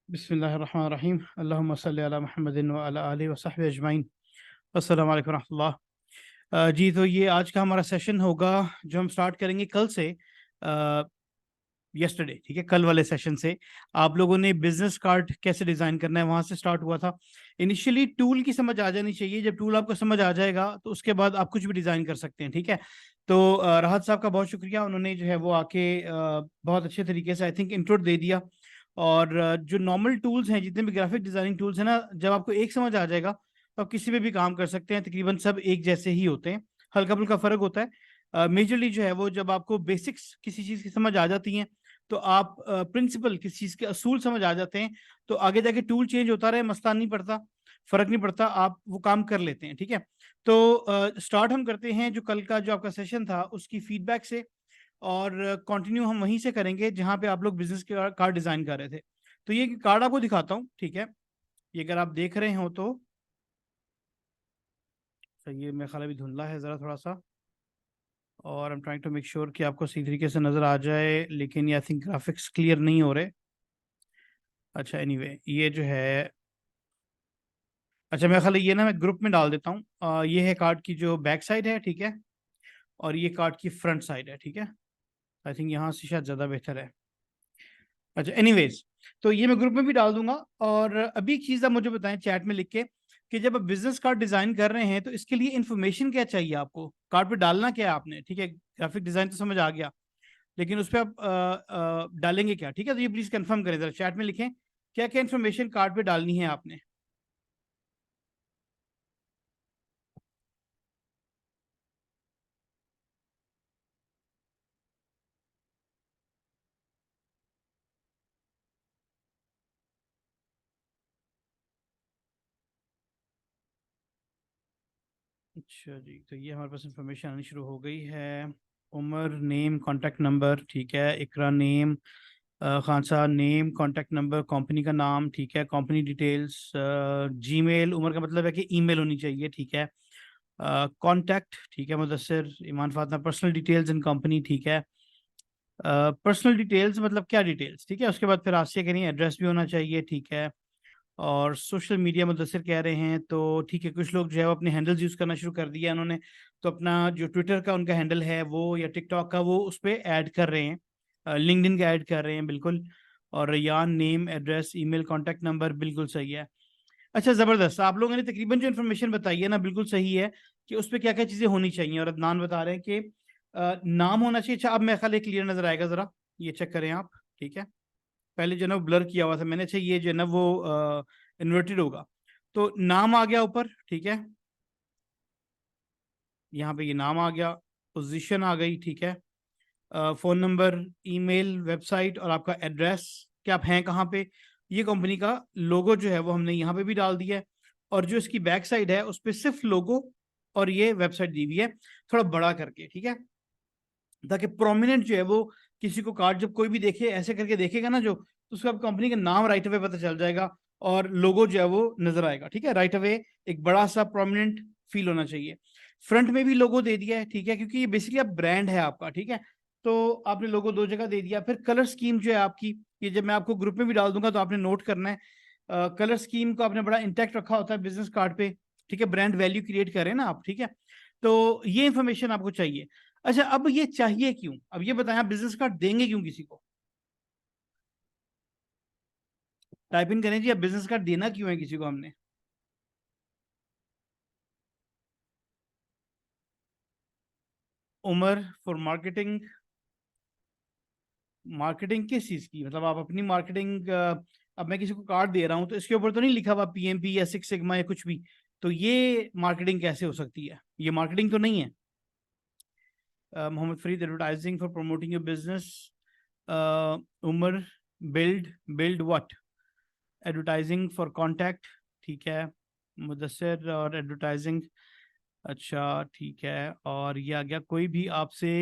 बिस्मिल्लाहिर्रहमानिर्रहीम अल्लाहुम्मा सल्ली अला मुहम्मदिन व अला आलिहि व सहबिहि अजमाइन। अस्सलाम वालेकुम रहमतुल्लाह। जी, तो ये आज का हमारा सेशन होगा जो हम स्टार्ट करेंगे कल से, यस्टरडे, ठीक है, कल वाले सेशन से। आप लोगों ने बिजनेस कार्ड कैसे डिज़ाइन करना है वहाँ से स्टार्ट हुआ था। इनिशियली टूल की समझ आ जानी चाहिए। जब टूल आपको समझ आ जाएगा तो उसके बाद आप कुछ भी डिज़ाइन कर सकते हैं, ठीक है। तो राहत साहब का बहुत शुक्रिया, उन्होंने जो है वो आके बहुत अच्छे तरीके से आई थिंक इंट्रो दे दिया। और जो नॉर्मल टूल्स हैं, जितने भी ग्राफिक डिज़ाइनिंग टूल्स हैं ना, जब आपको एक समझ आ जाएगा तो आप किसी पे भी काम कर सकते हैं। तकरीबन सब एक जैसे ही होते हैं, हल्का फुल्का फ़र्क होता है। मेजरली जो है वो जब आपको बेसिक्स किसी चीज़ की समझ आ जाती हैं तो आप प्रिंसिपल किसी चीज़ के असूल समझ आ जाते हैं, तो आगे जाके टूल चेंज होता रहे मसला नहीं पड़ता, फ़र्क नहीं पड़ता, आप वो काम कर लेते हैं, ठीक है। तो स्टार्ट हम करते हैं जो कल का जो आपका सेशन था उसकी फीडबैक से, और कंटिन्यू हम वहीं से करेंगे जहाँ पे आप लोग बिजनेस के कार्ड डिज़ाइन कर रहे थे। तो ये कार्ड आपको दिखाता हूँ, ठीक है। ये अगर आप देख रहे हो तो ये मेरा ख्याल अभी धुंधला है ज़रा थोड़ा सा, और I am trying to make sure कि आपको सही तरीके से नज़र आ जाए, लेकिन ये आई थिंक ग्राफिक्स क्लियर नहीं हो रहे। अच्छा, एनीवे ये जो है, अच्छा मेरा ख्याल है ये ना मैं ग्रुप में डाल देता हूँ। ये है कार्ड की जो बैक साइड है, ठीक है, और ये कार्ड की फ्रंट साइड है, ठीक है। आई थिंक यहाँ से शायद ज़्यादा बेहतर है। अच्छा, एनीवेज, तो ये मैं ग्रुप में भी डाल दूंगा। और अभी एक चीज़ आप मुझे बताएं चैट में लिख के कि जब आप बिजनेस कार्ड डिज़ाइन कर रहे हैं तो इसके लिए इन्फॉर्मेशन क्या चाहिए आपको, कार्ड पे डालना क्या है आपने, ठीक है। ग्राफिक डिज़ाइन तो समझ आ गया, लेकिन उस पर आप डालेंगे क्या, ठीक है। तो ये प्लीज़ कंफर्म करें, ज़रा चैट में लिखें क्या क्या इन्फॉर्मेशन कार्ड पे डालनी है आपने। अच्छा जी, तो ये हमारे पास इंफॉर्मेशन आनी शुरू हो गई है। उमर नेम कॉन्टैक्ट नंबर, ठीक है। इकरा नेम, खान साहब नेम कॉन्टैक्ट नंबर, कंपनी का नाम, ठीक है। कंपनी डिटेल्स, जीमेल, उमर का मतलब है कि ईमेल होनी चाहिए, ठीक है। कॉन्टैक्ट, ठीक है। Mudassir Iman Fatima, personal details in company, ठीक है। पर्सनल डिटेल्स मतलब क्या डिटेल्स, ठीक है। उसके बाद फिर आसिया कह रही है एड्रेस भी होना चाहिए, ठीक है। और सोशल मीडिया मुदस्सिर कह रहे हैं, तो ठीक है। कुछ लोग जो है वो अपने हैंडल्स यूज़ करना शुरू कर दिया उन्होंने, तो अपना जो ट्विटर का उनका हैंडल है वो, या टिकटॉक का, वो उस पर ऐड कर रहे हैं, लिंक्डइन का ऐड कर रहे हैं, बिल्कुल। और Rayyan name address email contact number बिल्कुल सही है। अच्छा, ज़बरदस्त, आप लोगों ने तकरीबन जो इन्फॉर्मेशन बताई है ना बिल्कुल सही है कि उस पर क्या क्या चीज़ें होनी चाहिए। और अदनान बता रहे हैं कि नाम होना चाहिए। अच्छा, अब मेरे ख्याल क्लियर नज़र आएगा, ज़रा ये चेक करें आप, ठीक है। पहले जो है ना वो ब्लर किया हुआ था मैंने, अच्छा ये जो है ना वो इन्वर्टेड होगा। तो नाम आ गया ऊपर, ठीक है। यहाँ पे ये नाम आ गया, पोजीशन आ गई, ठीक है। फ़ोन नंबर, ईमेल, वेबसाइट और आपका एड्रेस, कि आप हैं कहाँ पे। ये कंपनी का लोगो जो है वो हमने यहाँ पे भी डाल दिया है। और जो इसकी बैक साइड है उस पर सिर्फ लोगो और ये वेबसाइट दी हुई है, थोड़ा बड़ा करके, ठीक है, ताकि प्रोमिनेंट जो है वो किसी को कार्ड जब कोई भी देखे ऐसे करके देखेगा ना जो, तो उसको कंपनी का नाम राइट अवे पता चल जाएगा और लोगो जो है वो नजर आएगा, ठीक है। राइट अवे एक बड़ा सा प्रोमिनेंट फील होना चाहिए। फ्रंट में भी लोगो दे दिया है, ठीक है, क्योंकि ये बेसिकली अब ब्रांड है आपका, ठीक है। तो आपने लोगो दो जगह दे दिया। फिर कलर स्कीम जो है आपकी, ये जब मैं आपको ग्रुप में भी डाल दूंगा तो आपने नोट करना है। कलर स्कीम को आपने बड़ा इंटैक्ट रखा होता है बिजनेस कार्ड पे, ठीक है। ब्रांड वैल्यू क्रिएट करें ना आप, ठीक है। तो ये इंफॉर्मेशन आपको चाहिए। अच्छा, अब ये चाहिए क्यों, अब ये बताएं, आप बिजनेस कार्ड देंगे क्यों किसी को। टाइप इन करें जी, अब बिजनेस कार्ड देना क्यों है किसी को हमने। उमर फॉर मार्केटिंग, मार्केटिंग किस चीज़ की, मतलब आप अपनी मार्केटिंग, अब मैं किसी को कार्ड दे रहा हूँ तो इसके ऊपर तो नहीं लिखा हुआ पीएमपी या सिक्स सिग्मा या कुछ भी, तो ये मार्केटिंग कैसे हो सकती है, ये मार्केटिंग तो नहीं है। Mohammad Farid, advertising for promoting your business. Umar, build, build what, advertising for contact, ठीक है। मुदस्सिर और एडवर्टाइजिंग, अच्छा ठीक है। और ये आ गया कोई भी आपसे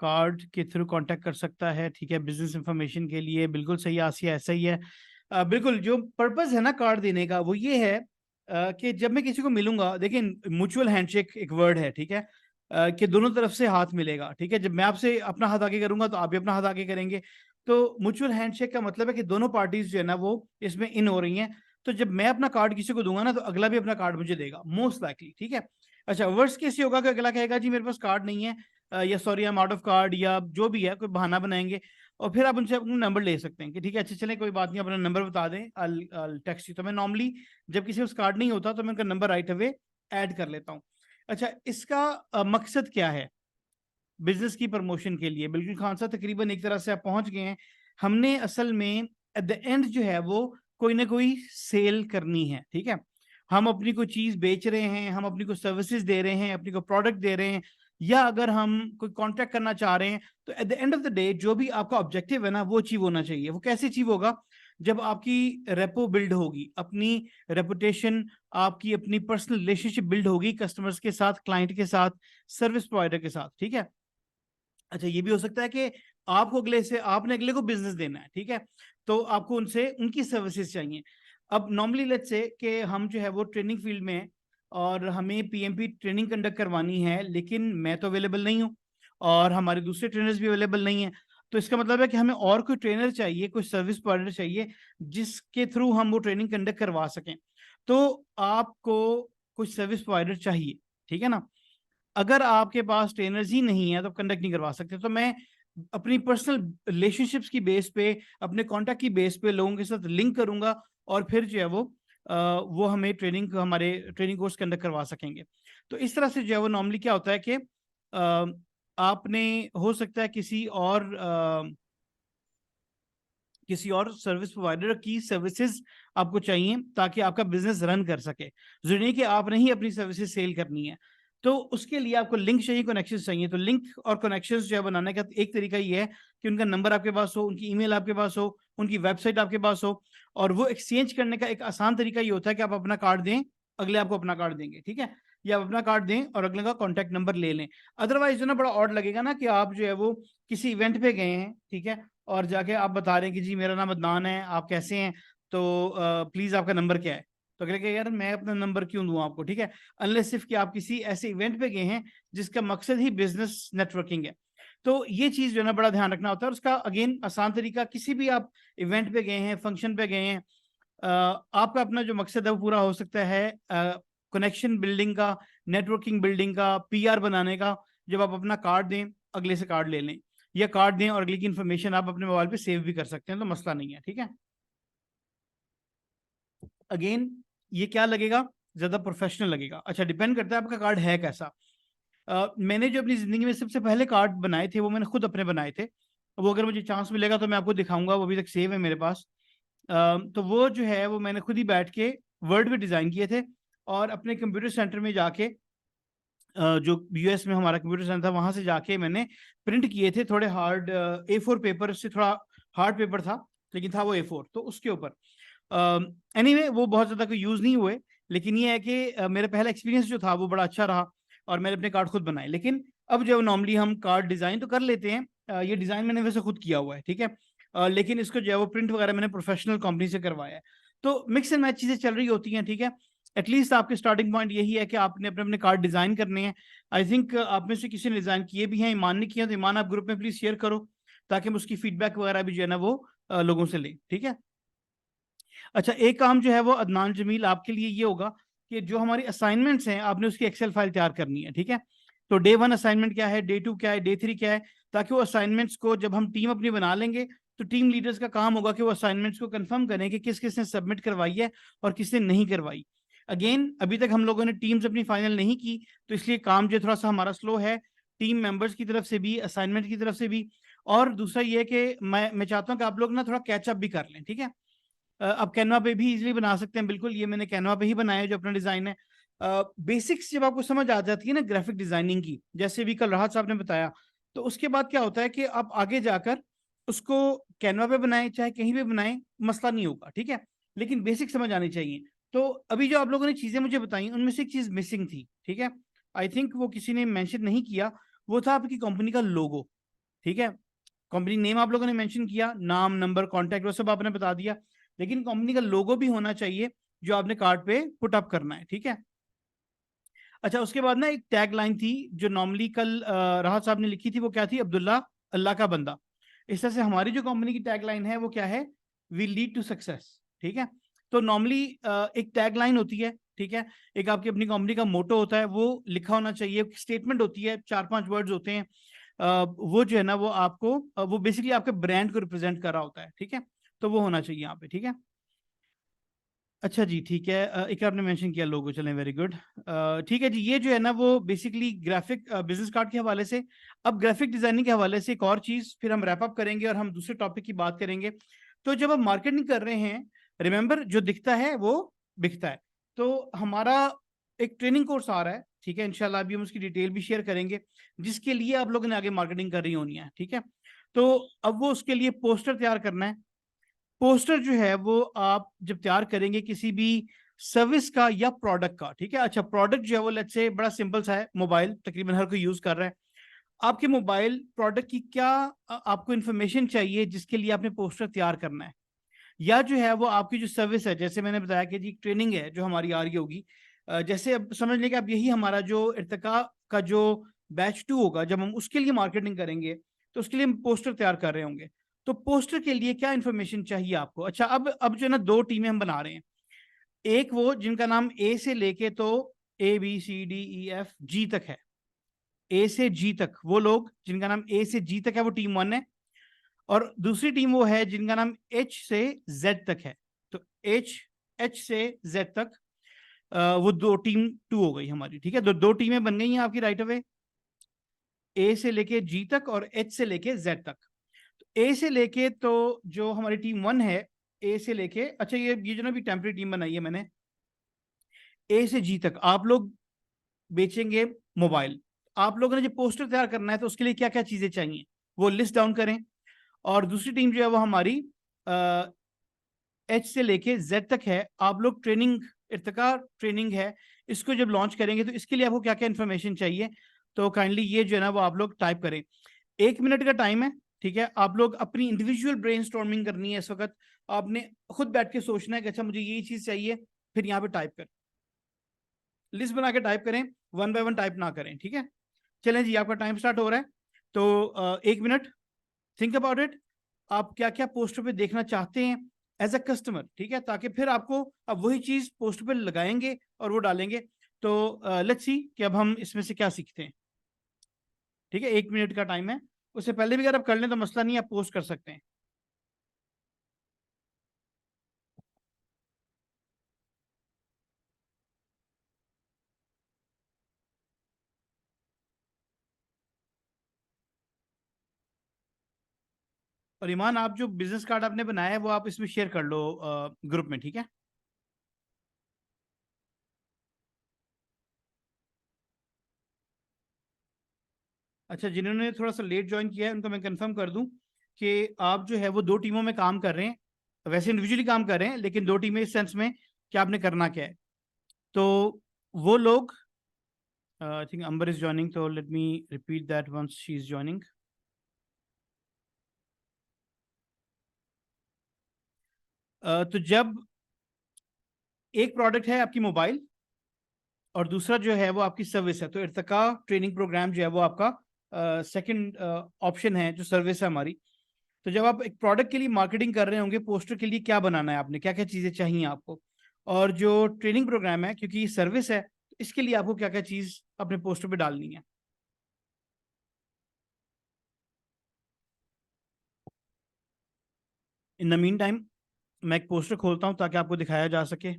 कार्ड के थ्रू कांटेक्ट कर सकता है, ठीक है, बिजनेस इंफॉर्मेशन के लिए, बिल्कुल सही आसिया, ऐसा ही है। बिल्कुल जो पर्पस है ना कार्ड देने का वो ये है कि जब मैं किसी को मिलूंगा, देखिए म्यूचुअल हैंडशेक एक वर्ड है, ठीक है, कि दोनों तरफ से हाथ मिलेगा, ठीक है। जब मैं आपसे अपना हाथ आगे करूंगा तो आप भी अपना हाथ आगे करेंगे, तो म्यूचुअल हैंडशेक का मतलब है कि दोनों पार्टीज जो है ना वो इसमें इन हो रही हैं। तो जब मैं अपना कार्ड किसी को दूंगा ना तो अगला भी अपना कार्ड मुझे देगा मोस्ट लाइकली, ठीक है। अच्छा, वर्स कैसे होगा कि अगला कहेगा जी मेरे पास कार्ड नहीं है, या sorry I am out of card, या जो भी है कोई बहाना बनाएंगे, और फिर आप उनसे अपना नंबर ले सकते हैं कि ठीक है अच्छा चले कोई बात नहीं, अपना नंबर बता दें, I'll text you। तो मैं नॉर्मली जब किसी पास कार्ड नहीं होता तो मैं उनका नंबर राइट अवे ऐड कर लेता हूँ। अच्छा, इसका मकसद क्या है? बिजनेस की प्रमोशन के लिए। बिल्कुल खान साहब, तकरीबन एक तरह से आप पहुंच गए हैं। हमने असल में एट द एंड जो है वो कोई ना कोई सेल करनी है, ठीक है। हम अपनी कोई चीज बेच रहे हैं, हम अपनी कोई सर्विसेज दे रहे हैं, अपनी कोई प्रोडक्ट दे रहे हैं, या अगर हम कोई कॉन्ट्रैक्ट करना चाह रहे हैं, तो at the end of the day जो भी आपका ऑब्जेक्टिव है ना वो अचीव होना चाहिए। वो कैसे अचीव होगा? जब आपकी रेपो बिल्ड होगी, अपनी रेपुटेशन, आपकी अपनी पर्सनल रिलेशनशिप बिल्ड होगी कस्टमर्स के साथ, क्लाइंट के साथ, सर्विस प्रोवाइडर के साथ, ठीक है। अच्छा, ये भी हो सकता है कि आपको आपने अगले को बिजनेस देना है, ठीक है, तो आपको उनसे उनकी सर्विसेज चाहिए। अब नॉर्मली लेट्स से कि हम जो है वो ट्रेनिंग फील्ड में हैं और हमें पीएमपी ट्रेनिंग कंडक्ट करवानी है, लेकिन मैं तो अवेलेबल नहीं हूँ और हमारे दूसरे ट्रेनर्स भी अवेलेबल नहीं है। तो इसका मतलब है कि हमें और कोई ट्रेनर चाहिए, कोई सर्विस प्रोवाइडर चाहिए जिसके थ्रू हम वो ट्रेनिंग कंडक्ट करवा सकें। तो आपको कुछ सर्विस प्रोवाइडर चाहिए, ठीक है ना। अगर आपके पास ट्रेनर्स ही नहीं है तो आप कंडक्ट नहीं करवा सकते। तो मैं अपनी पर्सनल रिलेशनशिप्स की बेस पे, अपने कांटेक्ट की बेस पे लोगों के साथ लिंक करूंगा और फिर जो है वो हमें हमारे ट्रेनिंग कोर्स कंडक्ट करवा सकेंगे। तो इस तरह से जो है वो नॉर्मली क्या होता है कि आपने हो सकता है किसी और सर्विस प्रोवाइडर की सर्विसेज आपको चाहिए ताकि आपका बिजनेस रन कर सके। जरूरी नहीं कि आपने ही अपनी सर्विसेज सेल करनी है। तो उसके लिए आपको लिंक चाहिए, कनेक्शन चाहिए। तो लिंक और कनेक्शंस जो है बनाने का एक तरीका ये है कि उनका नंबर आपके पास हो, उनकी ईमेल आपके पास हो, उनकी वेबसाइट आपके पास हो, और वो एक्सचेंज करने का एक आसान तरीका ये होता है कि आप अपना कार्ड दें, अगले आपको अपना कार्ड देंगे, ठीक है, या आप अपना कार्ड दें और अगले का कॉन्टैक्ट नंबर ले लें। अदरवाइज जो ना बड़ा ऑड लगेगा ना कि आप जो है वो किसी इवेंट पे गए हैं, ठीक है, और जाके आप बता रहे हैं कि जी मेरा नाम अदनान है, आप कैसे हैं, तो प्लीज आपका नंबर क्या है। तो अगले कहेगा यार मैं अपना नंबर क्यों दूं आपको, ठीक है, अनलेस सिर्फ कि आप किसी ऐसे इवेंट पे गए हैं जिसका मकसद ही बिजनेस नेटवर्किंग है। तो ये चीज जो है ना बड़ा ध्यान रखना होता है। और उसका अगेन आसान तरीका, किसी भी आप इवेंट पे गए हैं, फंक्शन पे गए हैं, आपका अपना जो मकसद है वो पूरा हो सकता है कनेक्शन बिल्डिंग का, नेटवर्किंग बिल्डिंग का, पीआर बनाने का। जब आप अपना कार्ड दें, अगले से कार्ड ले लें, या कार्ड दें और अगले की इन्फॉर्मेशन आप अपने मोबाइल पे सेव भी कर सकते हैं, तो मसला नहीं है, ठीक है। अगेन ये क्या लगेगा, ज्यादा प्रोफेशनल लगेगा। अच्छा, डिपेंड करता है आपका कार्ड है कैसा। मैंने जो अपनी जिंदगी में सबसे पहले कार्ड बनाए थे वो मैंने खुद अपने बनाए थे। वो अगर मुझे चांस मिलेगा तो मैं आपको दिखाऊंगा, वो अभी तक सेव है मेरे पास। तो वो जो है वो मैंने खुद ही बैठ के वर्ड पे डिजाइन किए थे, और अपने कंप्यूटर सेंटर में जाके, जो यूएस में हमारा कंप्यूटर सेंटर था, वहां से जाके मैंने प्रिंट किए थे। थोड़े हार्ड A4 पेपर से, थोड़ा हार्ड पेपर था लेकिन था वो A4, तो उसके ऊपर एनीवे वो बहुत ज्यादा कोई यूज नहीं हुए। लेकिन ये है कि मेरा पहला एक्सपीरियंस जो था वो बड़ा अच्छा रहा और मैंने अपने कार्ड खुद बनाए। लेकिन अब जो नॉर्मली हम कार्ड डिजाइन तो कर लेते हैं, ये डिजाइन मैंने वैसे खुद किया हुआ है, ठीक है, लेकिन इसको जो है वो प्रिंट वगैरह मैंने प्रोफेशनल कंपनी से करवाया है। तो मिक्स एंड मैच चीजें चल रही होती हैं, ठीक है। एटलीस्ट आपके स्टार्टिंग पॉइंट यही है कि आपने अपने अपने कार्ड डिजाइन करने हैं। आई थिंक आप में से किसी ने डिजाइन किए भी हैं, ईमान ने किए हैं, तो ईमान आप ग्रुप में प्लीज शेयर करो ताकि हम उसकी फीडबैक वगैरह भी जो है ना वो लोगों से लें, ठीक है। अच्छा, एक काम जो है वो अदनान जमील आपके लिए ये होगा कि जो हमारी असाइनमेंट्स हैं आपने उसकी एक्सेल फाइल तैयार करनी है, ठीक है। तो डे 1 असाइनमेंट क्या है, डे 2 क्या है, डे 3 क्या है, ताकि वो असाइनमेंट्स को जब हम टीम अपनी बना लेंगे तो टीम लीडर्स का काम होगा कि वो असाइनमेंट्स को कंफर्म करें कि किस किस ने सबमिट करवाई है और किसने नहीं करवाई। अगेन अभी तक हम लोगों ने टीम्स अपनी फाइनल नहीं की, तो इसलिए काम जो थोड़ा सा हमारा स्लो है, टीम मेंबर्स की तरफ से भी, असाइनमेंट की तरफ से भी। और दूसरा ये है कि मैं चाहता हूँ कि आप लोग ना थोड़ा कैचअप भी कर लें, ठीक है। आप कैनवा पे भी इजीली बना सकते हैं, बिल्कुल, ये मैंने कैनवा पे ही बनाया है जो अपना डिजाइन है। बेसिक्स जब आपको समझ आ जाती है ना ग्राफिक डिजाइनिंग की, जैसे भी कल राहत साहब ने बताया, तो उसके बाद क्या होता है कि आप आगे जाकर उसको कैनवा पे बनाएं चाहे कहीं भी बनाएं, मसला नहीं होगा, ठीक है। लेकिन बेसिक समझ आनी चाहिए। तो अभी जो आप लोगों ने चीजें मुझे बताई उनमें से एक चीज मिसिंग थी, ठीक है। आई थिंक वो किसी ने मेंशन नहीं किया, वो था आपकी कंपनी का लोगो, ठीक है। कंपनी नेम आप लोगों ने मेंशन किया, नाम, नंबर, कॉन्टैक्ट, वो सब आपने बता दिया, लेकिन कंपनी का लोगो भी होना चाहिए जो आपने कार्ड पे पुट अप करना है, ठीक है। अच्छा, उसके बाद ना एक टैग लाइन थी जो नॉर्मली कल राहत साहब ने लिखी थी, वो क्या थी, अब्दुल्ला अल्लाह का बंदा। इस तरह से हमारी जो कंपनी की टैगलाइन है वो क्या है, वी लीड टू सक्सेस। ठीक है, तो नॉर्मली एक टैगलाइन होती है, ठीक है, एक आपकी अपनी कंपनी का मोटो होता है, वो लिखा होना चाहिए, स्टेटमेंट होती है, 4-5 वर्ड्स होते हैं। वो जो है ना वो आपको वो बेसिकली आपके ब्रांड को रिप्रेजेंट कर रहा होता है। ठीक है, तो वो होना चाहिए यहाँ पे। ठीक है, अच्छा जी, ठीक है, एक आपने मेंशन किया लोगो, चलें, वेरी गुड। ठीक है जी, ये जो है ना वो बेसिकली ग्राफिक बिजनेस कार्ड के हवाले से। अब ग्राफिक डिजाइनिंग के हवाले से एक और चीज, फिर हम रैप अप करेंगे और हम दूसरे टॉपिक की बात करेंगे। तो जब हम मार्केटिंग कर रहे हैं, रिमेंबर, जो दिखता है वो बिकता है। तो हमारा एक ट्रेनिंग कोर्स आ रहा है, ठीक है, इंशाल्लाह अभी हम उसकी डिटेल भी शेयर करेंगे, जिसके लिए आप लोगों ने आगे मार्केटिंग कर रही होनी है। ठीक है, तो अब वो उसके लिए पोस्टर तैयार करना है। पोस्टर जो है वो आप जब तैयार करेंगे किसी भी सर्विस का या प्रोडक्ट का, ठीक है, अच्छा प्रोडक्ट जो है वो लेट्स से बड़ा सिंपल सा है, मोबाइल, तकरीबन हर कोई यूज कर रहा है। आपके मोबाइल प्रोडक्ट की क्या आपको इन्फॉर्मेशन चाहिए जिसके लिए आपने पोस्टर तैयार करना है, या जो है वो आपकी जो सर्विस है, जैसे मैंने बताया कि जी ट्रेनिंग है जो हमारी आ रही होगी, जैसे अब समझ लें कि अब यही हमारा जो इर्तिका का जो बैच 2 होगा, जब हम उसके लिए मार्केटिंग करेंगे तो उसके लिए हम पोस्टर तैयार कर रहे होंगे। तो पोस्टर के लिए क्या इन्फॉर्मेशन चाहिए आपको, अच्छा अब जो है ना 2 टीमें हम बना रहे हैं। एक वो जिनका नाम ए से लेके तो ABCDEFG तक है, ए से जी तक, वो लोग जिनका नाम ए से जी तक है वो टीम 1 है। और दूसरी टीम वो है जिनका नाम एच से जेड तक है। तो एच एच से जेड तक, वो टीम 2 हो गई हमारी। ठीक है, दो टीमें बन गई हैं आपकी राइट अवे, ए से लेके जी तक और एच से लेके जेड तक। तो ए से लेके तो जो हमारी टीम 1 है, ए से लेके, अच्छा ये जो ना भी टेम्परेरी टीम बनाई है मैंने, ए से जी तक आप लोग बेचेंगे मोबाइल। आप लोगों ने जो पोस्टर तैयार करना है तो उसके लिए क्या क्या चीजें चाहिए वो लिस्ट डाउन करें। और दूसरी टीम जो है वो हमारी एच से लेके जेड तक है, आप लोग ट्रेनिंग, इर्तिका ट्रेनिंग है, इसको जब लॉन्च करेंगे तो इसके लिए आपको क्या क्या इन्फॉर्मेशन चाहिए, तो काइंडली ये जो है ना वो आप लोग टाइप करें। 1 मिनट का टाइम है, ठीक है, आप लोग अपनी इंडिविजुअल ब्रेन करनी है इस वक्त। आपने खुद बैठ के सोचना है कि अच्छा मुझे ये चीज चाहिए, फिर यहाँ पे टाइप कर, लिस्ट बना के टाइप करें, 1 बाय 1 टाइप ना करें। ठीक है, चलें जी, आपका टाइम स्टार्ट हो रहा है। तो 1 मिनट, थिंक अबाउट इट, आप क्या क्या पोस्टर पे देखना चाहते हैं एज अ कस्टमर, ठीक है, ताकि फिर आपको अब वही चीज पोस्टर पे लगाएंगे और वो डालेंगे। तो लेट्स सी कि अब हम इसमें से क्या सीखते हैं। ठीक है, 1 मिनट का टाइम है, उससे पहले भी अगर आप कर लें तो मसला नहीं, आप पोस्ट कर सकते हैं। और ईमान, आप जो बिजनेस कार्ड आपने बनाया है वो आप इसमें शेयर कर लो ग्रुप में, ठीक है। अच्छा, जिन्होंने थोड़ा सा लेट ज्वाइन किया है उनको मैं कंफर्म कर दूं कि आप जो है वो 2 टीमों में काम कर रहे हैं, वैसे इंडिविजुअली काम कर रहे हैं लेकिन 2 टीमें इस सेंस में कि आपने करना क्या है। तो वो लोग, I think Ambar is joining, तो let me repeat that once she is joining. तो जब एक प्रोडक्ट है आपकी मोबाइल और दूसरा जो है वो आपकी सर्विस है, तो इर्तिका ट्रेनिंग प्रोग्राम जो है वो आपका सेकंड ऑप्शन है, जो सर्विस है हमारी। तो जब आप एक प्रोडक्ट के लिए मार्केटिंग कर रहे होंगे, पोस्टर के लिए क्या बनाना है आपने, क्या क्या चीज़ें चाहिए आपको, और जो ट्रेनिंग प्रोग्राम है क्योंकि ये सर्विस है, तो इसके लिए आपको क्या क्या चीज़ अपने पोस्टर पे डालनी है। इन द मीन टाइम मैं एक पोस्टर खोलता हूँ ताकि आपको दिखाया जा सके।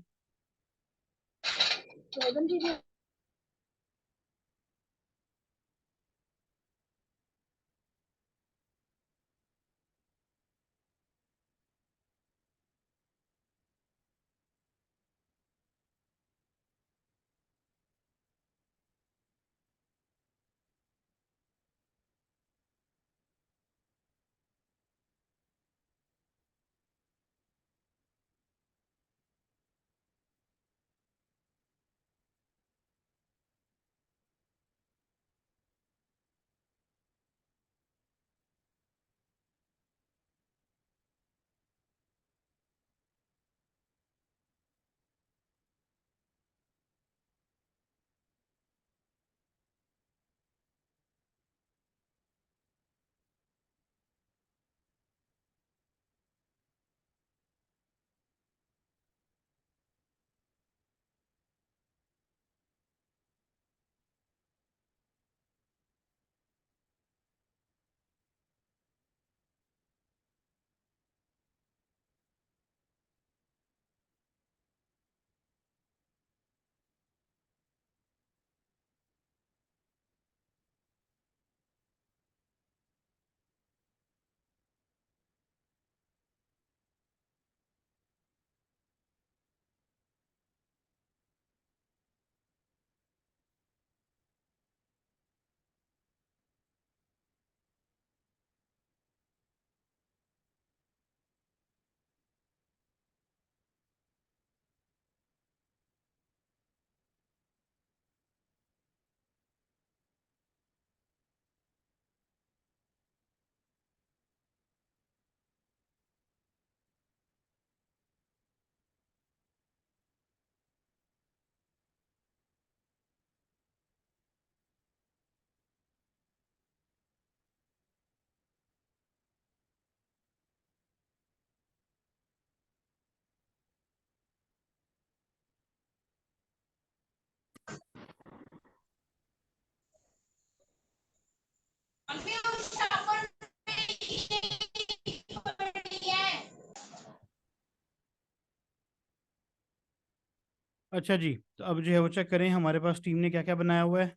अच्छा जी, तो अब जो है वो चेक करें हमारे पास टीम ने क्या क्या बनाया हुआ है।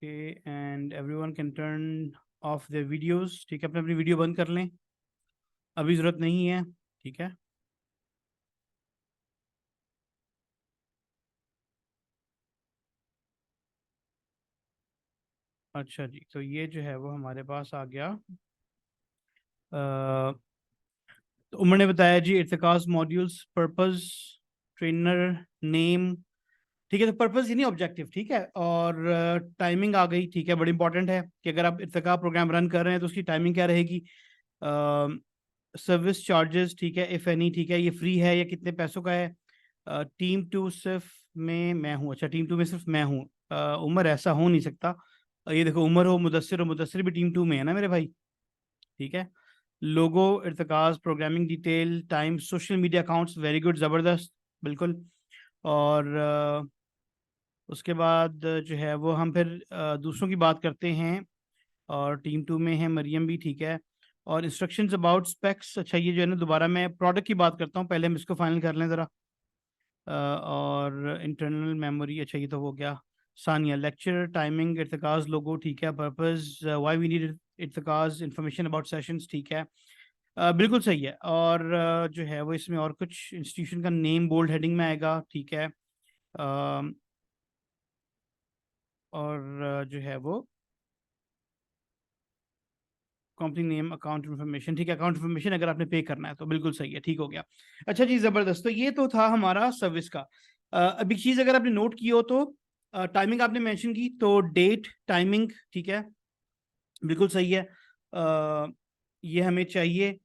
And everyone can turn of their videos, ठीक है, अपने अपनी वीडियो बंद कर लें, अभी ज़रूरत नहीं है, ठीक है। अच्छा जी, तो ये जो है वो हमारे पास आ गया। तो उमर ने बताया जी इर्तिकाज मॉड्यूल्स पर्पस ट्रेनर नेम, ठीक है, तो पर्पस ही नहीं ऑब्जेक्टिव, ठीक है, और टाइमिंग आ गई, ठीक है, बड़ी इंपॉर्टेंट है कि अगर आप इर्तिका प्रोग्राम रन कर रहे हैं तो उसकी टाइमिंग क्या रहेगी। सर्विस चार्जेस, ठीक है, इफ़ एनी, ठीक है, ये फ्री है या कितने पैसों का है। टीम टू सिर्फ में मैं हूँ, अच्छा टीम टू में सिर्फ मैं हूँ। उमर ऐसा हो नहीं सकता। ये देखो उमर हो मुदस्सिर, और मुदस्सिर भी टीम टू में है ना मेरे भाई, ठीक है। Logo Irtiqaz programming detail time social media accounts, very good, ज़बरदस्त, बिल्कुल। और उसके बाद जो है वो हम फिर दूसरों की बात करते हैं, और टीम टू में है मरियम भी, ठीक है। और इंस्ट्रक्शंस अबाउट स्पेक्स, अच्छा ये जो है ना दोबारा मैं प्रोडक्ट की बात करता हूँ, पहले हम इसको फाइनल कर लें ज़रा। और इंटरनल मेमोरी, अच्छा ये तो हो गया। Sania lecture timing Irtiqaz logo, ठीक है, purpose why we need Irtiqaz information about sessions, ठीक है। बिल्कुल सही है। और जो है वो इसमें और कुछ इंस्टीट्यूशन का नेम बोल्ड हेडिंग में आएगा, ठीक है। और जो है वो कंपनी नेम अकाउंट इन्फॉर्मेशन, ठीक है, अकाउंट इन्फॉर्मेशन अगर आपने पे करना है तो बिल्कुल सही है, ठीक हो गया। अच्छा जी, ज़बरदस्त, तो ये तो था हमारा सर्विस का। अब एक चीज़ अगर आपने नोट की हो तो टाइमिंग आपने मेंशन की, तो डेट टाइमिंग, ठीक है, बिल्कुल सही है। ये हमें चाहिए।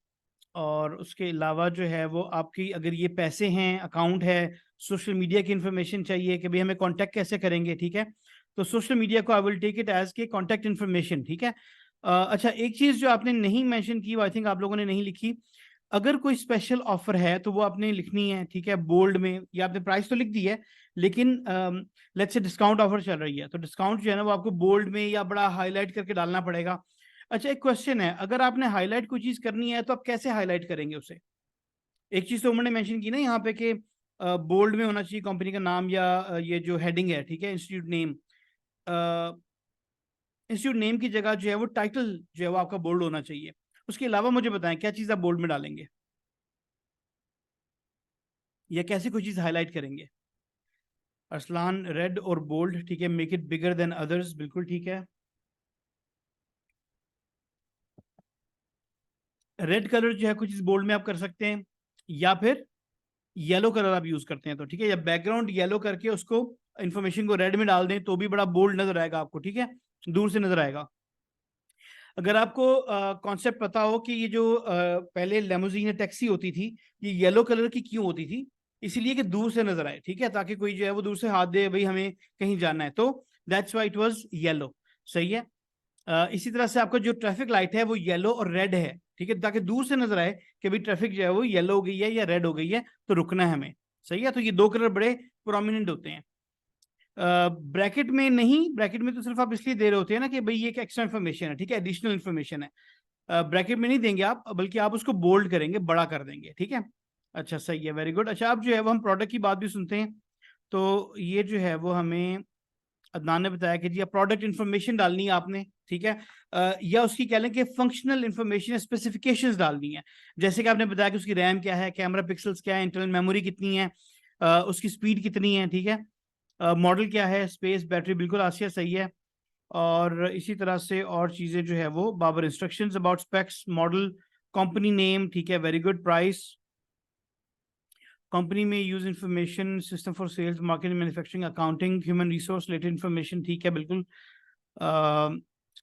और उसके अलावा जो है वो आपकी अगर ये पैसे हैं, अकाउंट है, सोशल मीडिया की इंफॉर्मेशन चाहिए कि भाई हमें कांटेक्ट कैसे करेंगे, ठीक है। तो सोशल मीडिया को I will take it as के कांटेक्ट इन्फॉर्मेशन, ठीक है। अच्छा एक चीज़ जो आपने नहीं मेंशन की, आई थिंक आप लोगों ने नहीं लिखी, अगर कोई स्पेशल ऑफर है तो वो आपने लिखनी है, ठीक है, बोल्ड में, या आपने प्राइस तो लिख दी है, लेकिन लेट्स से डिस्काउंट ऑफर चल रही है तो डिस्काउंट जो है ना वो आपको बोल्ड में या बड़ा हाईलाइट करके डालना पड़ेगा। अच्छा एक क्वेश्चन है, अगर आपने हाईलाइट कोई चीज करनी है तो आप कैसे हाईलाइट करेंगे उसे। एक चीज तो उन्होंने मेंशन की ना यहाँ पे कि बोल्ड में होना चाहिए कंपनी का नाम, या ये जो हेडिंग है, ठीक है, इंस्टीट्यूट नेम। इंस्टीट्यूट नेम की जगह जो है वो टाइटल जो है वो आपका बोल्ड होना चाहिए। उसके अलावा मुझे बताएं क्या चीज़ आप बोल्ड में डालेंगे, या कैसे कोई चीज़ हाईलाइट करेंगे। अरसलान रेड और बोल्ड, ठीक है, make it bigger than others, बिल्कुल ठीक है। रेड कलर जो है कुछ चीज़ बोल्ड में आप कर सकते हैं, या फिर येलो कलर आप यूज करते हैं तो ठीक है, या बैकग्राउंड येलो करके उसको इन्फॉर्मेशन को रेड में डाल दें तो भी बड़ा बोल्ड नजर आएगा आपको, ठीक है, दूर से नजर आएगा। अगर आपको कॉन्सेप्ट पता हो कि ये जो पहले लेमोजीन या टैक्सी होती थी, ये येलो कलर की क्यों होती थी, इसीलिए कि दूर से नजर आए, ठीक है, ताकि कोई जो है वो दूर से हाथ दे भाई हमें कहीं जाना है, तो that's why it was yellow, सही है। इसी तरह से आपका जो ट्रैफिक लाइट है वो येलो और रेड है, ठीक है, ताकि दूर से नजर आए कि भाई ट्रैफिक जो है वो येलो हो गई है या रेड हो गई है तो रुकना है हमें, सही है। तो ये दो कलर बड़े प्रोमिनेंट होते हैं। ब्रैकेट में नहीं, ब्रैकेट में तो सिर्फ आप इसलिए दे रहे होते हैं ना कि भाई ये एक एक्स्ट्रा इन्फॉर्मेशन है, ठीक है, एडिशनल इन्फॉर्मेशन है। ब्रैकेट में नहीं देंगे आप, बल्कि आप उसको बोल्ड करेंगे, बड़ा कर देंगे, ठीक है। अच्छा सही है, वेरी गुड। अच्छा अब जो है वो हम प्रोडक्ट की बात भी सुनते हैं। तो ये जो है वो हमें अदनान ने बताया कि जी प्रोडक्ट इन्फॉर्मेशन डालनी है आपने, ठीक है। या उसकी कह लें कि फंक्शनल इन्फॉर्मेशन स्पेसिफिकेशंस डालनी है। जैसे कि आपने बताया कि उसकी रैम क्या है, कैमरा पिक्सल्स क्या है, इंटरनल मेमोरी कितनी है, उसकी स्पीड कितनी है, ठीक है, मॉडल क्या है, स्पेस, बैटरी, बिल्कुल आसिया सही है। और इसी तरह से और चीज़ें जो है वो Babar instructions about specs, model, company name, ठीक है, वेरी गुड, प्राइस, कंपनी में use information, system for sales marketing manufacturing accounting human resource related information, ठीक है, बिल्कुल।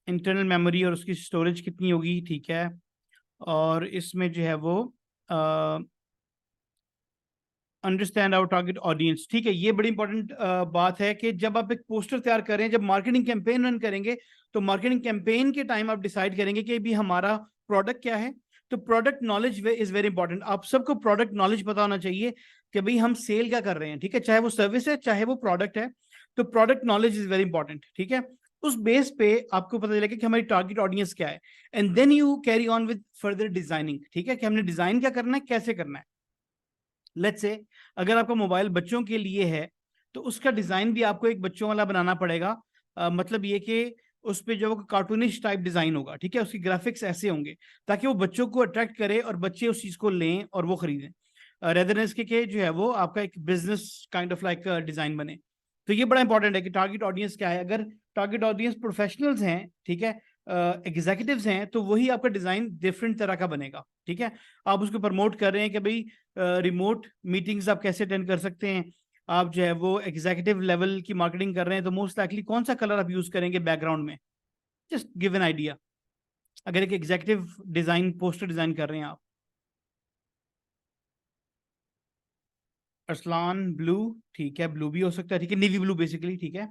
इंटरनल मेमोरी और उसकी स्टोरेज कितनी होगी, ठीक है। और इसमें जो है वो अंडरस्टैंड आवर टारगेट ऑडियंस, ठीक है, ये बड़ी इंपॉर्टेंट बात है कि जब आप एक पोस्टर तैयार करें, जब मार्केटिंग कैंपेन रन करेंगे, तो मार्केटिंग कैंपेन के टाइम आप डिसाइड करेंगे कि भी हमारा प्रोडक्ट क्या है, तो product knowledge is very important. आप सबको प्रोडक्ट नॉलेज पता होना चाहिए कि भाई हम सेल क्या कर रहे हैं, ठीक है, चाहे वो सर्विस है चाहे वो प्रोडक्ट है। तो product knowledge is very important, ठीक है। उस बेस पे आपको पता चलेगा कि हमारी टारगेट ऑडियंस क्या है, and then you carry on with further designing, ठीक है, कि हमने डिजाइन क्या करना है, कैसे करना है। लेट्स से अगर आपका मोबाइल बच्चों के लिए है तो उसका डिजाइन भी आपको एक बच्चों वाला बनाना पड़ेगा। मतलब ये कि उस पे जो कार्टूनिश टाइप डिजाइन होगा, ठीक है, उसकी ग्राफिक्स ऐसे होंगे ताकि वो बच्चों को अट्रैक्ट करे और बच्चे उस चीज को लें और वो खरीदें, रेदर इसके के जो है वो आपका एक business kind of like design बने। तो ये बड़ा इंपॉर्टेंट है कि टारगेट ऑडियंस क्या है। अगर टारगेट ऑडियंस प्रोफेशनल्स हैं, ठीक है, एग्जीक्यूटिव्स हैं, तो वही आपका डिजाइन डिफरेंट तरह का बनेगा, ठीक है। आप उसको प्रमोट कर रहे हैं कि भाई रिमोट मीटिंग्स आप कैसे अटेंड कर सकते हैं, आप जो है वो एग्जीक्यूटिव लेवल की मार्केटिंग कर रहे हैं, तो मोस्ट लाइकली कौन सा कलर आप यूज करेंगे बैकग्राउंड में, जस्ट गिव एन आइडिया। अगर एक एग्जीक्यूटिव डिजाइन पोस्टर डिजाइन कर रहे हैं आप, अरसलान ब्लू, ठीक है, ब्लू भी हो सकता है, ठीक है, नेवी ब्लू बेसिकली, ठीक है,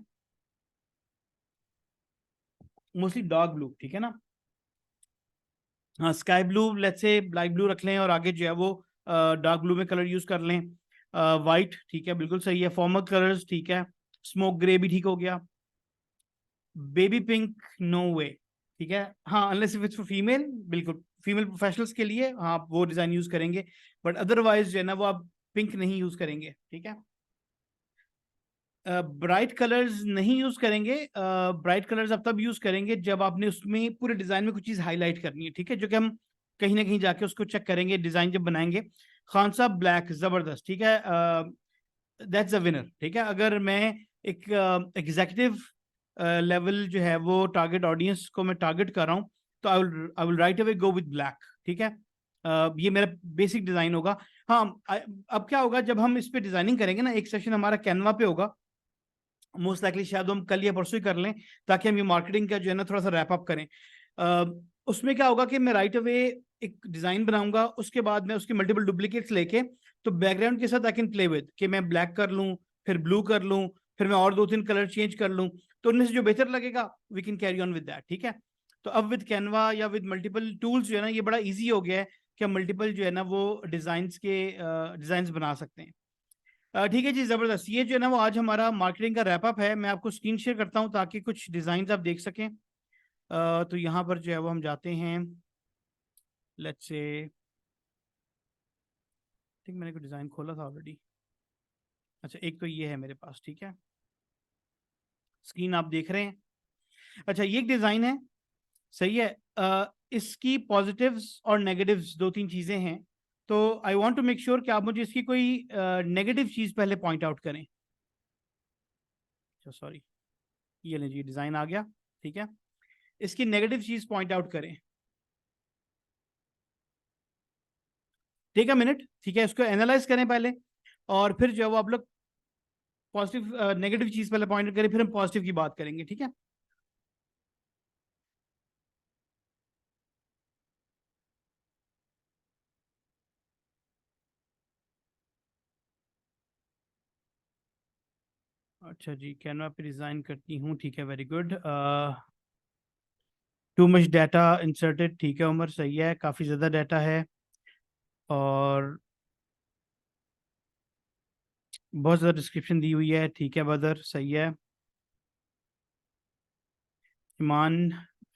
मोस्टली डार्क ब्लू, ठीक है ना। हाँ, sky blue, let's say light blue रख लें और आगे जो है वो डार्क ब्लू में कलर यूज कर लें। वाइट, ठीक है, बिल्कुल सही है। फॉर्मल कलर्स, ठीक है, स्मोक ग्रे भी ठीक हो गया। बेबी पिंक, नो वे, ठीक है, हाँ, unless if it's for female, बिल्कुल फीमेल प्रोफेशनल्स के लिए हाँ आप वो डिजाइन यूज करेंगे, बट अदरवाइज जो है ना वो आप पिंक नहीं यूज करेंगे, ठीक है। ब्राइट कलर्स नहीं यूज करेंगे। ब्राइट कलर्स आप तब यूज करेंगे जब आपने उसमें पूरे डिजाइन में कुछ चीज हाईलाइट करनी है, ठीक है, जो कि हम कहीं ना कहीं जाके उसको चेक करेंगे डिजाइन जब बनाएंगे। खान साहब ब्लैक, जबरदस्त, ठीक है, दैट्स अ विनर, ठीक है। अगर मैं एक एग्जीक्यूटिव लेवल जो है वो टारगेट ऑडियंस को मैं टारगेट कर रहा हूँ, तो I will write away go with black, ठीक है। ये मेरा बेसिक डिजाइन होगा। हाँ, अब क्या होगा जब हम इस पे डिजाइनिंग करेंगे ना, एक सेशन हमारा कैनवा पे होगा, मोस्ट लाइकली शायद हम कल या परसों ही कर लें, ताकि हम ये मार्केटिंग का जो है ना थोड़ा सा रैप अप करें। उसमें क्या होगा कि मैं राइट अवे एक डिजाइन बनाऊंगा, उसके बाद मैं उसके मल्टीपल डुप्लीकेट्स लेके तो बैकग्राउंड के साथ आई कैन प्ले विद, कि मैं ब्लैक कर लूँ, फिर ब्लू कर लूँ, फिर मैं और दो तीन कलर चेंज कर लूँ, तो उनमें से जो बेहतर लगेगा we can carry on with that, ठीक है। तो अब with Canva or with multiple tools जो है ना ये बड़ा ईजी हो गया है कि हम मल्टीपल जो है ना वो डिजाइन बना सकते हैं। ठीक है जी, जबरदस्त। ये जो है ना वो आज हमारा मार्केटिंग का रैप अप है। मैं आपको स्क्रीन शेयर करता हूँ ताकि कुछ डिजाइन आप देख सकें। तो यहाँ पर जो है वो हम जाते हैं, लेट्स से, ठीक, मैंने कोई डिजाइन खोला था ऑलरेडी। अच्छा, एक तो ये है मेरे पास, ठीक है, स्क्रीन आप देख रहे हैं। अच्छा, ये एक डिजाइन है, सही है। इसकी पॉजिटिव्स और नेगेटिव्स दो तीन चीजें हैं, तो I want to make sure कि आप मुझे इसकी कोई नेगेटिव चीज पहले पॉइंट आउट करें। अच्छा सॉरी, ये लीजिए डिजाइन आ गया, ठीक है, इसकी नेगेटिव चीज पॉइंट आउट करें। टेक अ मिनट, ठीक है, इसको एनालाइज करें पहले, और फिर जो है वो आप लोग पॉजिटिव नेगेटिव चीज पहले पॉइंट करें, फिर हम पॉजिटिव की बात करेंगे, ठीक है। अच्छा जी, कैनवा पे डिजाइन करती हूँ, ठीक है, very good. Too much data inserted, ठीक है उमर, सही है, काफ़ी ज़्यादा डाटा है और बहुत ज़्यादा डिस्क्रिप्शन दी हुई है, ठीक है बदर, सही है। ईमान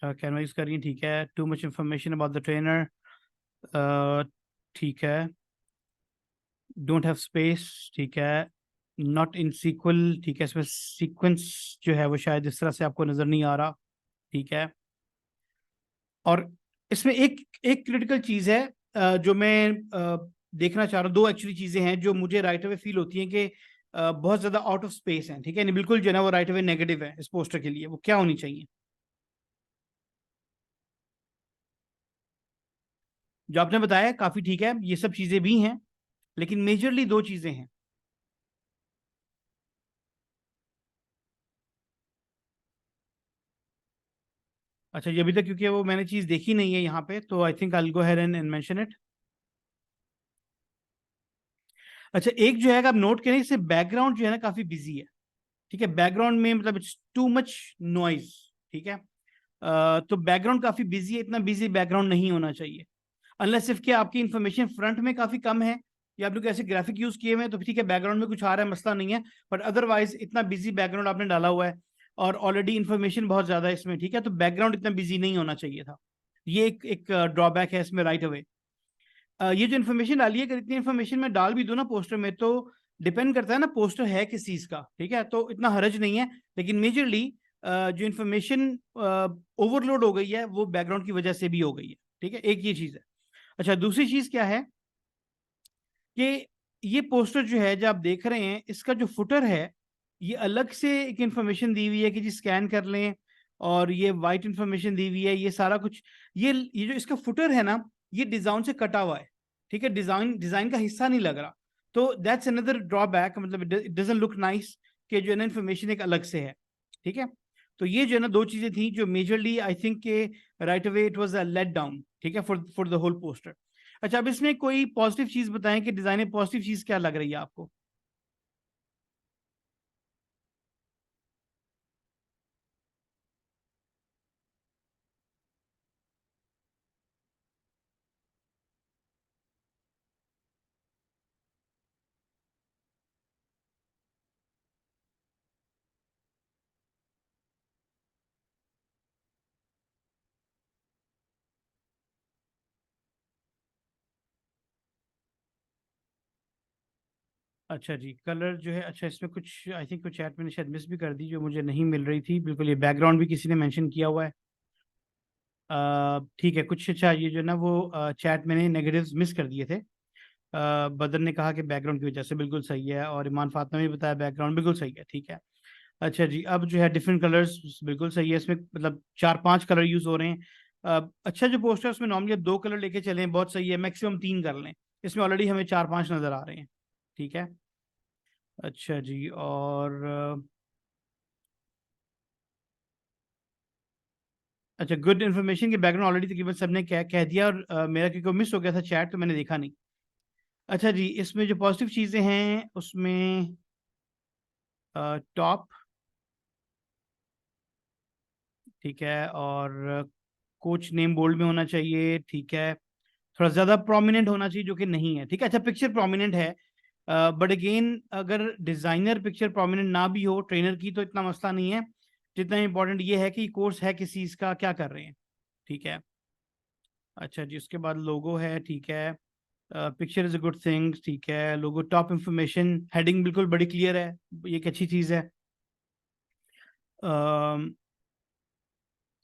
कैनवा यूज़ कर रही है, ठीक है। Too much information about the trainer, ठीक है। डोंट हैव स्पेस, ठीक है। नॉट इन सीक्वल, ठीक है, इसमें सीक्वेंस जो है वो शायद इस तरह से आपको नज़र नहीं आ रहा, ठीक है। और इसमें एक एक क्रिटिकल चीज़ है जो मैं देखना चाह रहा हूँ। दो एक्चुअली चीज़ें हैं जो मुझे राइट अवे फील होती हैं कि बहुत ज़्यादा आउट ऑफ स्पेस है, ठीक है, नहीं बिल्कुल जो है ना वो राइट अवे नेगेटिव है इस पोस्टर के लिए, वो क्या होनी चाहिए। जो आपने बताया काफ़ी ठीक है, ये सब चीज़ें भी हैं, लेकिन मेजरली दो चीज़ें हैं। अच्छा, ये अभी तक क्योंकि वो मैंने चीज़ देखी नहीं है यहाँ पे, तो I think I will go ahead and mention it. अच्छा, एक जो है आप नोट करें, इससे बैकग्राउंड जो है ना काफ़ी बिजी है, ठीक है, बैकग्राउंड में मतलब इट्स टू मच नॉइज, ठीक है। तो बैकग्राउंड काफी बिजी है, इतना बिजी बैकग्राउंड नहीं होना चाहिए। अनलेस सिर्फ कि आपकी इन्फॉर्मेशन फ्रंट में काफी कम है या आप लोग ऐसे ग्राफिक यूज किए हुए हैं तो ठीक है, बैकग्राउंड में कुछ आ रहा है, मसला नहीं है। बट अदरवाइज इतना बिजी बैकग्राउंड आपने डाला हुआ है और ऑलरेडी इन्फॉर्मेशन बहुत ज्यादा है इसमें, ठीक है, तो बैकग्राउंड इतना बिजी नहीं होना चाहिए था। ये एक ड्रॉबैक है इसमें राइट अवे। ये जो इन्फॉर्मेशन डाली है, अगर इतनी इन्फॉर्मेशन मैं डाल भी दूं ना पोस्टर में, तो डिपेंड करता है ना पोस्टर है किस चीज का, ठीक है, तो इतना हरज नहीं है। लेकिन मेजरली जो इन्फॉर्मेशन ओवरलोड हो गई है वो बैकग्राउंड की वजह से भी हो गई है, ठीक है, एक ये चीज है। अच्छा, दूसरी चीज क्या है कि ये पोस्टर जो है जो आप देख रहे हैं, इसका जो फुटर है ये अलग से एक इंफॉर्मेशन दी हुई है कि जी स्कैन कर लें, और ये वाइट इंफॉर्मेशन दी हुई है, ये सारा कुछ। ये जो इसका फुटर है ना, ये डिजाइन से कटा हुआ है, ठीक है, डिजाइन डिजाइन का हिस्सा नहीं लग रहा। तो दैट्स अनदर ड्रॉबैक, मतलब इट डजंट लुक नाइस कि जो है ना इन्फॉर्मेशन एक अलग से है, ठीक है। तो ये जो है ना दो चीजें थी जो मेजरली आई थिंक के right away it was a let down, ठीक है, फॉर द होल पोस्टर। अच्छा, अब इसमें कोई पॉजिटिव चीज बताएं कि डिजाइन में पॉजिटिव चीज क्या लग रही है आपको? अच्छा जी, कलर जो है, अच्छा इसमें कुछ आई थिंक कुछ चैट मैंने शायद मिस भी कर दी जो मुझे नहीं मिल रही थी बिल्कुल। ये बैकग्राउंड भी किसी ने मेंशन किया हुआ है। ठीक है, कुछ अच्छा ये जो ना वो चैट मैंने नेगेटिव्स मिस कर दिए थे। बदर ने कहा कि बैकग्राउंड की वजह से, बिल्कुल सही है, और ईमान फातिमा ने भी बताया बैकग्राउंड बिल्कुल सही है, ठीक है। अच्छा जी, अब जो है डिफरेंट कलर्स बिल्कुल सही है इसमें, मतलब 4-5 कलर यूज हो रहे हैं। अच्छा, जो पोस्टर है उसमें नॉर्मली 2 कलर लेके चलें, बहुत सही है, मैक्सिमम 3 कर लें। इसमें ऑलरेडी हमें 4-5 नजर आ रहे हैं, ठीक है। अच्छा जी, और अच्छा, गुड इन्फॉर्मेशन के बैकग्राउंड ऑलरेडी तकरीबन सबने कह दिया, और मेरा क्योंकि मिस हो गया था चैट तो मैंने देखा नहीं। अच्छा जी, इसमें जो पॉजिटिव चीज़ें हैं उसमें टॉप, ठीक है, और कोच नेम बोल्ड में होना चाहिए, ठीक है, थोड़ा ज़्यादा प्रोमिनेंट होना चाहिए जो कि नहीं है, ठीक है। अच्छा, पिक्चर प्रोमिनेंट है, बट अगेन अगर डिज़ाइनर पिक्चर प्रोमिनेंट ना भी हो ट्रेनर की तो इतना मसला नहीं है। जितना इंपॉर्टेंट ये है कि कोर्स है किस चीज़ का, क्या कर रहे हैं, ठीक है। अच्छा जी, उसके बाद लोगो है, ठीक है, picture is a good thing, ठीक है, लोगो, टॉप इंफॉर्मेशन, हेडिंग बिल्कुल बड़ी क्लियर है, ये एक अच्छी चीज़ है। अम,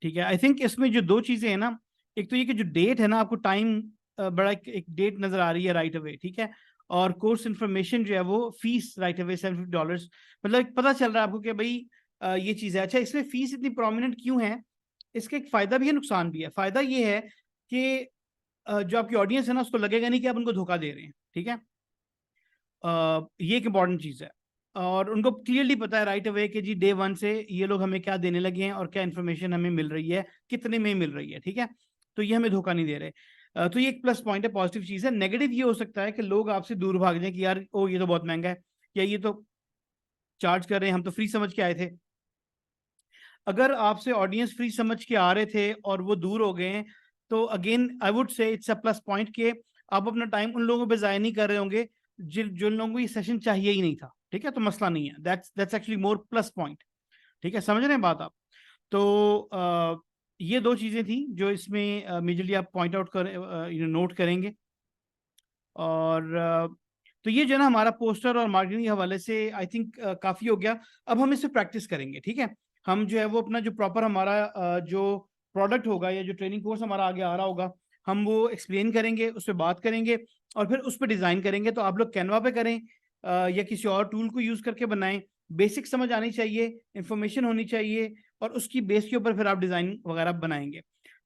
ठीक है, आई थिंक इसमें जो दो चीज़ें हैं ना, एक तो ये कि जो डेट है ना, आपको टाइम बड़ा एक डेट नज़र आ रही है राइट अवे, ठीक है, और कोर्स इन्फॉर्मेशन जो है वो फीस राइट अवे $750, मतलब एक पता चल रहा है आपको कि भाई ये चीज़ है। अच्छा, इसमें फीस इतनी प्रोमिनेंट क्यों है? इसका एक फ़ायदा भी है, नुकसान भी है। फ़ायदा ये है कि जो आपकी ऑडियंस है ना उसको लगेगा नहीं कि आप उनको धोखा दे रहे हैं, ठीक है। ये एक इंपॉर्टेंट चीज़ है, और उनको क्लियरली पता है राइट अवे कि जी डे वन से ये लोग हमें क्या देने लगे हैं और क्या इन्फॉर्मेशन हमें मिल रही है, कितने में मिल रही है, ठीक है। तो ये हमें धोखा नहीं दे रहे। तो ये एक प्लस पॉइंट है, पॉजिटिव चीज़ है। नेगेटिव ये हो सकता है कि लोग आपसे दूर भाग जाए कि यार ओ ये तो बहुत महंगा है, या ये तो चार्ज कर रहे हैं, हम तो फ्री समझ के आए थे। अगर आपसे ऑडियंस फ्री समझ के आ रहे थे और वो दूर हो गए हैं, तो again I would say it's a plus point कि आप अपना टाइम उन लोगों पे ज़ाया नहीं कर रहे होंगे जिन जिन लोगों को ये सेशन चाहिए ही नहीं था, ठीक है, तो मसला नहीं है, that's actually more plus point, ठीक है, समझ रहे हैं बात आप? तो ये दो चीज़ें थी जो इसमें मेजरली आप पॉइंट आउट कर नोट करेंगे। और तो ये जो है ना हमारा पोस्टर और मार्केटिंग के हवाले से आई थिंक काफ़ी हो गया। अब हम इससे प्रैक्टिस करेंगे, ठीक है। हम जो है वो अपना जो प्रॉपर हमारा जो प्रोडक्ट होगा या जो ट्रेनिंग कोर्स हमारा आगे आ रहा होगा, हम वो एक्सप्लेन करेंगे, उस पर बात करेंगे, और फिर उस पर डिज़ाइन करेंगे। तो आप लोग कैनवा पे करें या किसी और टूल को यूज़ करके बनाएं। बेसिक समझ आनी चाहिए, इंफॉर्मेशन होनी चाहिए, और उसकी बेस के ऊपर फिर आप डिज़ाइन वगैरह बनाएंगे।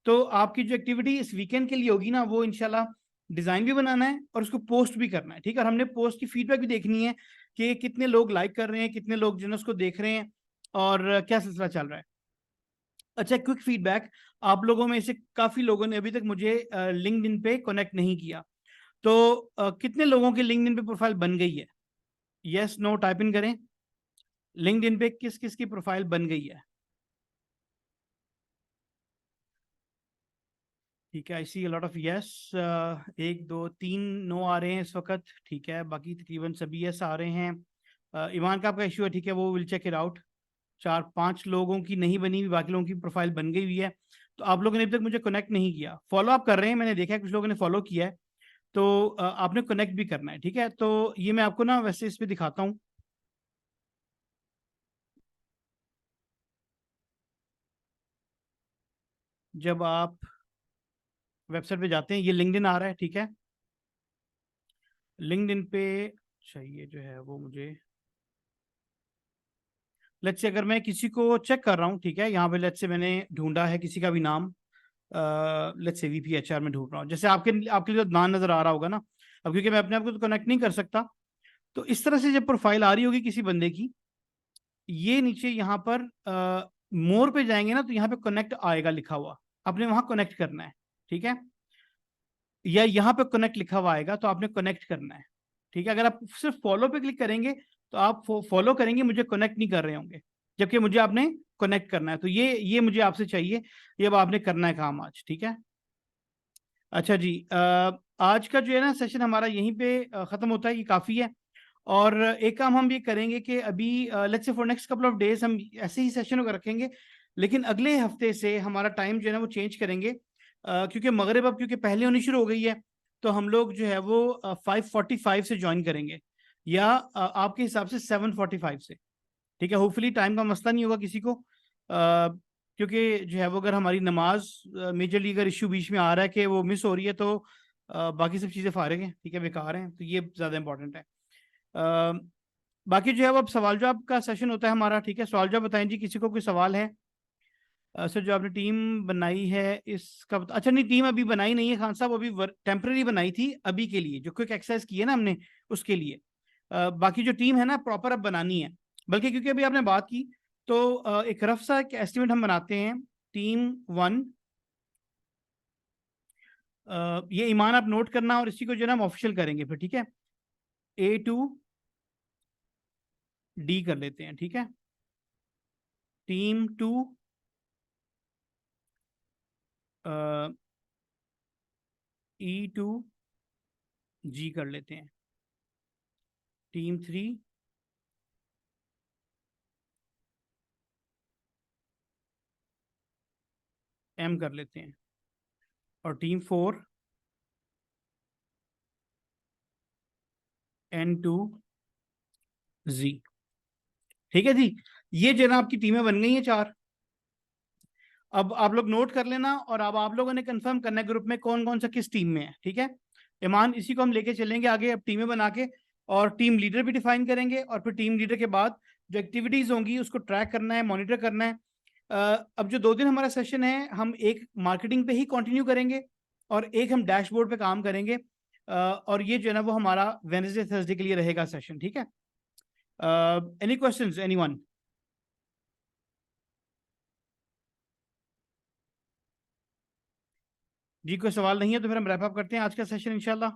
तो आपकी जो एक्टिविटी इस वीकेंड के लिए होगी ना, वो इंशाल्लाह डिजाइन भी बनाना है और उसको पोस्ट भी करना है, ठीक है। और हमने पोस्ट की फीडबैक भी देखनी है कि कितने लोग लाइक कर रहे हैं, कितने लोग जिन्हें उसको देख रहे हैं, और क्या सिलसिला चल रहा है। अच्छा, क्विक फीडबैक, आप लोगों में से काफी लोगों ने अभी तक मुझे लिंक्डइन पे कनेक्ट नहीं किया। तो कितने लोगों की लिंक्डइन पे प्रोफाइल बन गई है? यस नो टाइप इन करें। लिंक्डइन पे किस किस की प्रोफाइल बन गई है? ठीक है, आई सी लॉट ऑफ यस। एक दो तीन नो आ रहे हैं इस वक्त, ठीक है, बाकी तकरीबन सभी यस आ रहे हैं। ईमान का आपका इशू है, ठीक है, वो विल चेक इट आउट। चार पांच लोगों की नहीं बनी हुई, बाकी लोगों की प्रोफाइल बन गई हुई है। तो आप लोगों ने अभी तक मुझे कनेक्ट नहीं किया, फॉलो अप कर रहे हैं, मैंने देखा है कुछ लोगों ने फॉलो किया है। तो आपने कनेक्ट भी करना है, ठीक है। तो ये मैं आपको ना वैसे इस पे दिखाता हूँ। जब आप वेबसाइट पे जाते हैं, ये लिंक्डइन आ रहा है, ठीक है। लिंक्डइन पे चाहिए जो है वो मुझे, लेट्स से अगर मैं किसी को चेक कर रहा हूँ, ठीक है, यहाँ पे लेट्स से मैंने ढूंढा है किसी का भी नाम, लेट्स से वीपी एचआर में ढूंढ रहा हूँ, जैसे आपके आपके लिए तो नाम नजर आ रहा होगा ना। अब क्योंकि मैं अपने आप को तो कनेक्ट नहीं कर सकता, तो इस तरह से जब प्रोफाइल आ रही होगी किसी बंदे की, ये नीचे यहाँ पर मोर पे जाएंगे ना, तो यहाँ पे कनेक्ट आएगा लिखा हुआ, आपने वहां कनेक्ट करना है, ठीक है। या यहाँ पे कनेक्ट लिखा हुआ आएगा, तो आपने कनेक्ट करना है, ठीक है। अगर आप सिर्फ फॉलो पे क्लिक करेंगे, तो आप फॉलो करेंगे, मुझे कनेक्ट नहीं कर रहे होंगे, जबकि मुझे आपने कनेक्ट करना है। तो ये मुझे आपसे चाहिए, ये अब आपने करना है काम आज, ठीक है। अच्छा जी, आज का जो है ना सेशन हमारा यहीं पे ख़त्म होता है, ये काफ़ी है। और एक काम हम ये करेंगे कि अभी let's say for next couple of days हम ऐसे ही सेशन को रखेंगे, लेकिन अगले हफ्ते से हमारा टाइम जो है ना वो चेंज करेंगे, क्योंकि मगरिब अब क्योंकि पहले होनी शुरू हो गई है, तो हम लोग जो है वो 5:45 से ज्वाइन करेंगे, या आपके हिसाब से 7:45 से, ठीक है। होपफुली टाइम का मसला नहीं होगा किसी को, क्योंकि जो है वो अगर हमारी नमाज मेजरली अगर इशू बीच में आ रहा है कि वो मिस हो रही है, तो बाकी सब चीज़ें फारिग हैं, ठीक है, बेकार हैं, तो ये ज़्यादा इंपॉर्टेंट है। अ, बाकी जो है वो अब सवाल जवाब का सेशन होता है हमारा, ठीक है। सवाल जवाब बताएं जी, किसी को कोई सवाल है? सर जो आपने टीम बनाई है इसका अच्छा नहीं, टीम अभी बनाई नहीं है खान साहब, अभी टेम्पररी बनाई थी अभी के लिए, जो क्विक एक्सरसाइज की है ना हमने, उसके लिए। बाकी जो टीम है ना प्रॉपर अब बनानी है, बल्कि क्योंकि अभी आपने बात की, तो एक रफ सा एक एस्टिमेट हम बनाते हैं। टीम 1, ये ईमान आप नोट करना, और इसी को जो है ना हम ऑफिशियल करेंगे फिर, ठीक है। A to D कर लेते हैं, ठीक है। टीम 2 E to G कर लेते हैं। टीम 3 M कर लेते हैं। और टीम 4 N to Z, ठीक है जी। ये जो है ना आपकी टीमें बन गई हैं 4। अब आप लोग नोट कर लेना, और अब आप लोगों ने कंफर्म करना है ग्रुप में कौन कौन सा किस टीम में है, ठीक है। ईमान, इसी को हम लेके चलेंगे आगे अब टीमें बना के, और टीम लीडर भी डिफाइन करेंगे, और फिर टीम लीडर के बाद जो एक्टिविटीज होंगी उसको ट्रैक करना है, मॉनिटर करना है। अब जो 2 दिन हमारा सेशन है, हम एक मार्केटिंग पे ही कंटिन्यू करेंगे, और एक हम डैशबोर्ड पे काम करेंगे। और ये जो है ना वो हमारा वेडनेसडे थर्सडे के लिए रहेगा सेशन, ठीक है। Any questions anyone? जी कोई सवाल नहीं है, तो फिर हम रैप अप करते हैं आज का सेशन इंशाल्लाह।